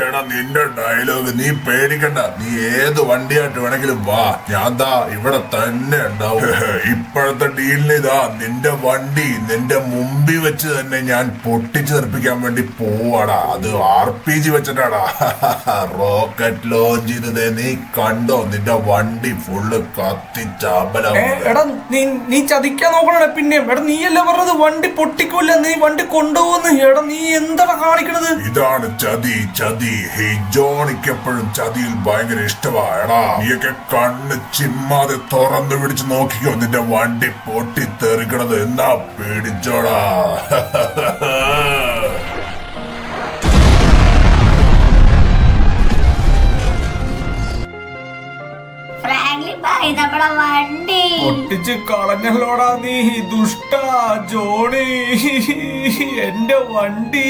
എടാ നിന്റെ ഡയലോഗ് നീ പേടിക്കണ്ട. നീ ഏത് വണ്ടിയായിട്ട് വേണമെങ്കിലും വാ, ഞാൻ ദാ ഇവിടെ തന്നെ ഉണ്ടാവും. ഇപ്പോഴത്തെ ഡീലിന് ഇതാ നിന്റെ വണ്ടി നിന്റെ മുമ്പിൽ വെച്ച് തന്നെ ഞാൻ പൊട്ടിച്ചു തെറിപ്പിക്കാൻ വേണ്ടി പോവാടാ. അത് RPG വെച്ചിട്ടാടാ. റോക്കറ്റ് ലോഞ്ച് ചെയ്തതേ നീ കണ്ടോ? നിന്റെ വണ്ടി ഫുള്ള് കത്തിച്ചാമ്പലാവും. നീ ചതിക്കാൻ നോക്കണേ. പിന്നെ എടാ നീയല്ലേ പറഞ്ഞത് വണ്ടി പൊട്ടിക്കൂല, നീ വണ്ടി കൊണ്ടുപോകുന്നു. എടാ നീ എന്താണ് കാണിക്കണത്? ഇതാണ് ചതി. ജോണിക്ക് എപ്പോഴും ചതിയിൽ ഭയങ്കര ഇഷ്ടമാടാ. നീയൊക്കെ കണ്ണ് ചിമ്മാതെ തുറന്നു പിടിച്ച് നോക്കിക്കോ നിന്റെ വണ്ടി പൊട്ടിത്തെറിക്കണത്. എന്നാ പേടിച്ചോടാ. വണ്ടി പൊട്ടിച്ച് കളഞ്ഞല്ലോടാ നീ ദുഷ്ട ജോണി. എന്റെ വണ്ടി